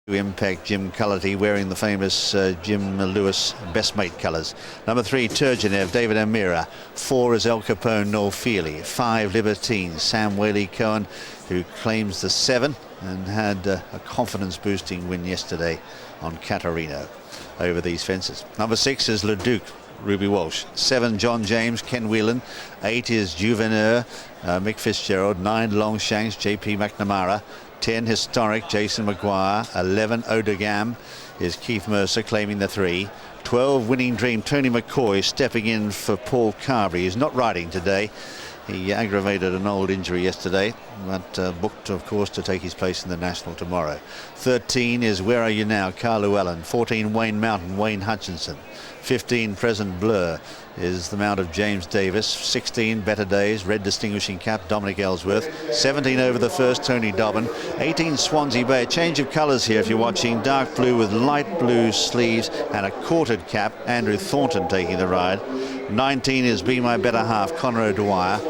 Impact Jim Cullity wearing the famous Jim Lewis best mate colours. Number 3 Turgenev, David Amira. 4 is El Capone, Noel Feely. 5 Libertine, Sam Whaley-Cohen, who claims the 7 and had a confidence boosting win yesterday on Catarino over these fences. Number 6 is Leduc, Ruby Walsh. 7 John James, Ken Whelan. 8 is Juveneur, Mick Fitzgerald. 9 Longshanks, JP McNamara. 10 Historic, Jason Maguire. 11 Odegam is Keith Mercer claiming the 3. 12 Winning Dream, Tony McCoy stepping in for Paul Carberry. He's not riding today. He aggravated an old injury yesterday, but booked, of course, to take his place in the National tomorrow. 13 is Where Are You Now, Carl Llewellyn. 14 Wayne Mountain, Wayne Hutchinson. 15 Present Blur is the mount of James Davis. 16 Better Days, Red Distinguishing Cap, Dominic Ellsworth. 17 Over the First, Tony Dobbin. 18 Swansea Bay, a change of colours here if you're watching. Dark blue with light blue sleeves and a quartered cap, Andrew Thornton taking the ride. 19 is Be My Better Half, Conor O'Dwyer.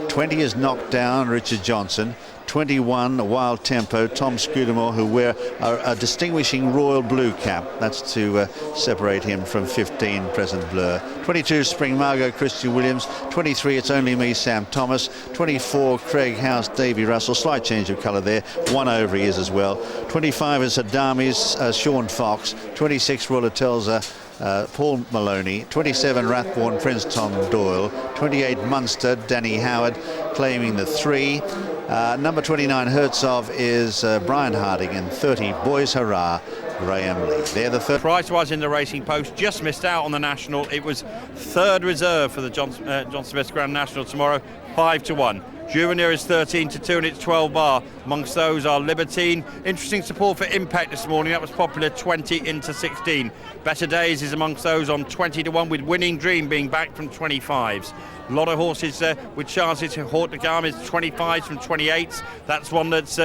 20 is Knocked Down, Richard Johnson. 21 Wild Tempo, Tom Scudamore, who wear a distinguishing royal blue cap. That's to separate him from 15 Present Blur. 22 Spring Margot, Christian Williams. 23 It's Only Me, Sam Thomas. 24 Cregg House, Davy Russell. Slight change of colour there. 1 over he is as well. 25 is Adami's, Sean Fox. 26 Rolatelza, Paul Maloney. 27 Rathborne, Prince Tom Doyle. 28 Munster, Danny Howard claiming the 3. Number 29 Hertzov is Brian Harding, and 30 Boys Hurrah, Graham Lee. They're the third. Price was in the Racing Post, just missed out on the National. It was third reserve for the John Smith Grand National tomorrow, 5-1. Juvenile is 13-2 and it's 12 bar. Amongst those are Libertine. Interesting support for Impact this morning. That was popular, 20-16. Better Days is amongst those on 20-1, with Winning Dream being back from 25s. A lot of horses with chances. Hort de Gamme is 25s from 28s. That's one that's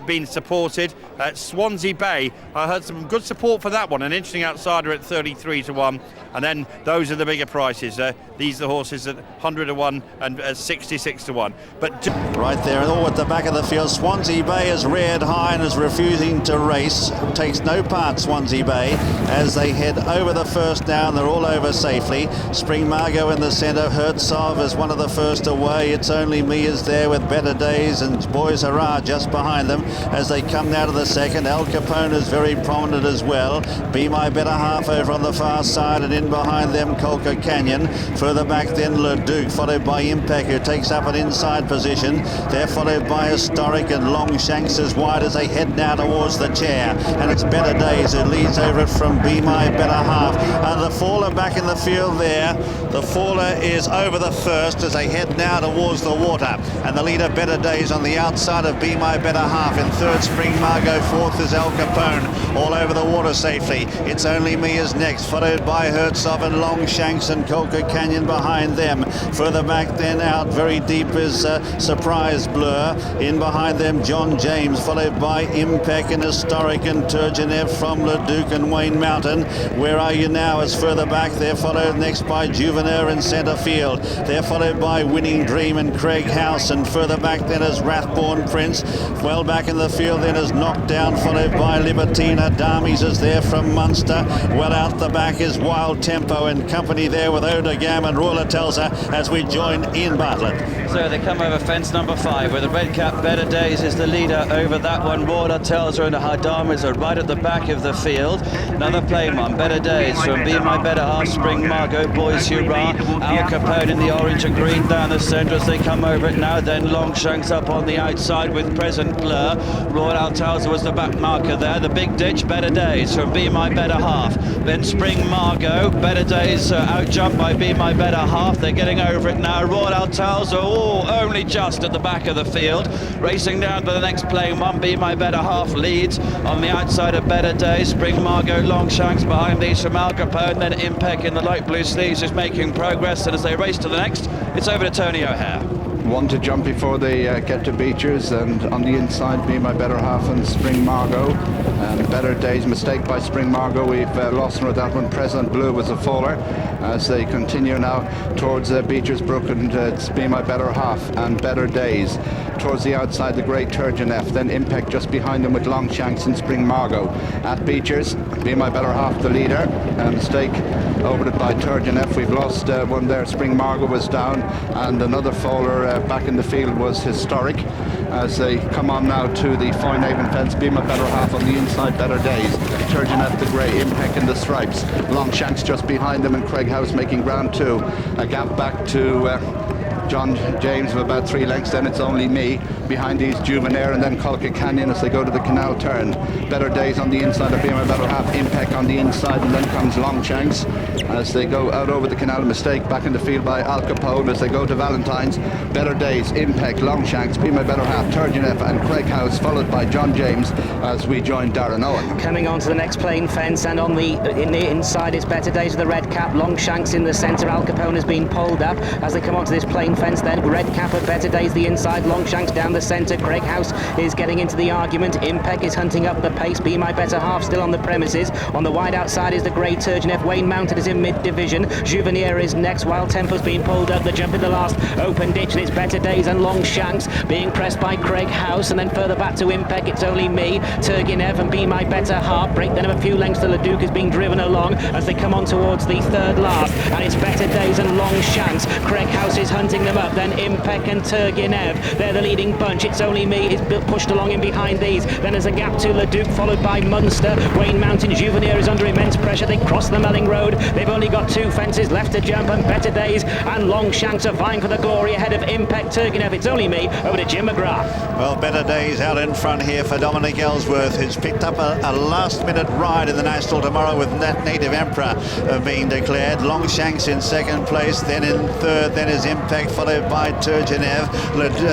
been supported. Swansea Bay, I heard some good support for that one. An interesting outsider at 33-1. And then those are the bigger prices. These are the horses at 100-1 and 66-1. But right there, and all at the back of the field, Swansea Bay is reared high and is refusing to race. Takes no part, Swansea Bay, as they head over the first now, and they're all over safely. Spring Margot in the centre. Hertzov is one of the first away. It's Only Me is there with Better Days, and Boys Hurrah just behind them as they come now to the second. El Capone is very prominent as well. Be My Better Half over on the far side, and in behind them Colca Canyon. Further back then Leduc, followed by Impact, who takes up an inside position. They're followed by Historic and Longshanks as wide as they head now towards the chair, and it's Better Days who leads over it from Be My Better Half. And the faller back in the field there. The faller is over the first as they head now towards the water, and the leader Better Days on the outside of Be My Better Half. In third, Spring Margot. Fourth is El Capone, all over the water safely. It's Only Me is next, followed by Hertzov and Longshanks and Colca Canyon behind them. Further back then out very deep is Surprise Blur. In behind them John James, followed by Impact and Historic and Turgenev from Leduc and Wayne Mountain. Where Are You Now is further back. They're followed next by Juvenile in centre field. They're followed by Winning Dream and Cregg House, and further back then is Rathborne Prince. Well back in the field then is Knocked Down, followed by Libertina. Damies is there from Munster. Well out the back is Wild Tempo and company there with Odegam and Rolatelza as we join Ian Bartlett. So they come over fence number 5 with the red cap. Better Days is the leader over that one. Rolatelza and Hadamas are right at the back of the field. Another plain one, Better Days from Be My Better Half, Spring Margot, Boys Hurrah, Al Capone in the orange and green down the centre as they come over it now. Then Longshanks up on the outside with Present Blur. Rolatelza was the back marker there. The big ditch, Better Days from Be My Better Half. Then Spring Margot, Better Days out jumped by Be My Better Half. They're getting over it now. Rolatelza, only just at the back of the field. Racing down to the next plain one. Be My Better Half leads on the outside of Better Days. Spring Margot, Longshanks behind these from Al Capone. Then Impact in the light blue sleeves is making progress, and as they race to the next, it's over to Tony O'Hare. One to jump before they get to Beechers, and on the inside Be My Better Half and Spring Margot. And Better Days, mistake by Spring Margot. We've lost her with that one. Present Blue was a faller as they continue now towards Beecher's Brook, and it's Be My Better Half and Better Days. Towards the outside, the Great Turgenev, then Impact just behind them with Longshanks and Spring Margot. At Beecher's, Be My Better Half the leader. A mistake over it by Turgenev. We've lost one there. Spring Margot was down, and another faller back in the field was Historic. As they come on now to the Foynehaven fence, Be My Better Half on the inside, Better Days. Turgenev the grey, Impact in the stripes. Longshanks just behind them, and Cregg House making ground two. A gap back to John James of about 3 lengths. Then it's Only Me behind these Juvenaire, and then Colca Canyon as they go to the canal turn. Better Days on the inside of Be My Better Half, Impact on the inside, and then comes Longshanks as they go out over the canal. Mistake back in the field by Al Capone as they go to Valentine's. Better Days, Impact, Longshanks, Be My Better Half, Turgenev and Cregg House, followed by John James as we join Darren Owen. Coming on to the next plain fence, and on the inside it's Better Days with the red cap. Longshanks in the centre. Al Capone has been pulled up as they come onto this plain fence. Then red cap of Better Days the inside. Longshanks down the centre. Cregg House is getting into the argument. Impact is hunting up the pace. Be My Better Half still on the premises. On the wide outside is the Great Turgenev. Wayne Mounted is in mid-division. Juvenaire is next. Wild Tempo's being pulled up. The jump in the last open ditch, and it's Better Days and Longshanks being pressed by Cregg House, and then further back to Impact it's Only Me, Turgenev and Be My Better Half. Break then of a few lengths to Leduc is being driven along as they come on towards the third last, and it's Better Days and Longshanks. Cregg House is hunting them up. Then Impact and Turgenev, they're the leading bunch. It's Only Me is pushed along in behind these. Then there's a gap to Leduc, followed by Munster. Wayne Mountain, Juvenaire is under immense pressure. They cross the Melling Road. They've only got 2 fences left to jump, and Better Days and Longshanks are vying for the glory ahead of Impact, Turgenev. It's Only Me. Over to Jim McGrath. Well, Better Days out in front here for Dominic Ellsworth, who's picked up a last-minute ride in the National tomorrow with that Native Emperor being declared. Longshanks in second place, then in third, then is Impact, followed by Turgenev.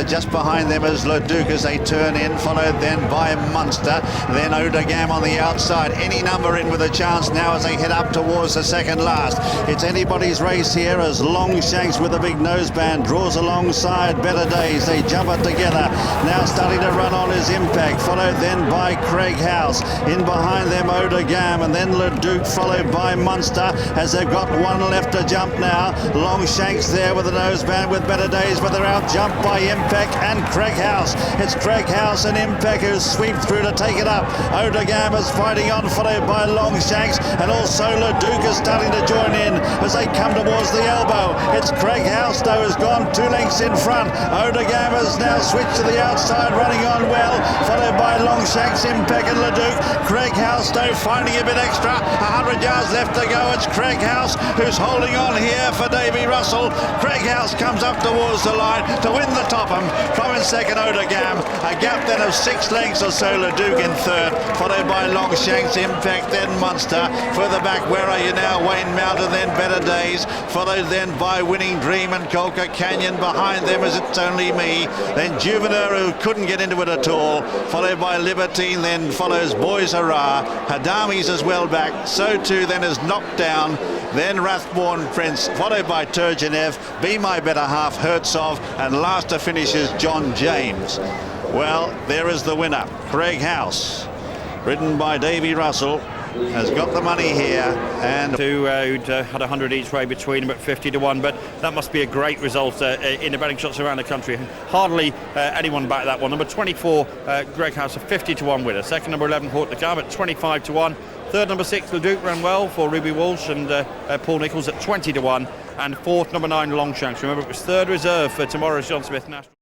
Just behind them is Leduc as they turn in, followed then by Munster, then Odegam on the outside. Any number in with a chance now as they head up towards the second last. It's anybody's race here as Longshanks with a big noseband draws alongside Better Days. They jump it together. Now starting to run on is Impact, followed then by Cregg House. In behind them Odegam, and then Leduc, followed by Munster as they've got 1 left to jump now. Longshanks there with a noseband with Better Days, but they're out jumped by Impact and Cregg House. It's Cregg House and Impact who sweep through to take it up. Odegam is fighting on, followed by Longshanks, and also Leduc is starting to join in as they come towards the elbow. It's Cregg House though has gone 2 lengths in front. Odegam has now switched to the outside, running on well, followed by Longshanks, Impact and Leduc. Cregg House though finding a bit extra. 100 yards left to go. It's Cregg House who's holding on here for Davy Russell. Cregg House comes up towards the line to win the Topham. From in second Odegam. A gap then of 6 lengths or so. Leduc in third, followed by Longshanks, Impact, then Munster. Further back, where are you now? Wayne Mountain, then Better Days, followed then by Winning Dream and Colca Canyon. Behind them is It's Only Me. Then Juvenaire, who couldn't get into it at all, followed by Libertine, then follows Boys Hurrah. Hadami's as well back, so too then is Knocked Down, then Rathborn Prince, followed by Turgenev, Be My Better Half, Hertzov, and last to finish is John James. Well, there is the winner, Cregg House, ridden by Davy Russell, has got the money here, and Two who'd had 100 each way between them at 50 to 1, but that must be a great result in the betting shots around the country. Hardly anyone backed that one. Number 24, Cregg House, a 50 to 1 winner. Second, number 11, Hort the Cab at 25 to 1. Third, number 6, Leduc, ran well for Ruby Walsh and Paul Nichols at 20 to 1. And fourth, number 9, Longshanks. Remember, it was third reserve for tomorrow's John Smith National.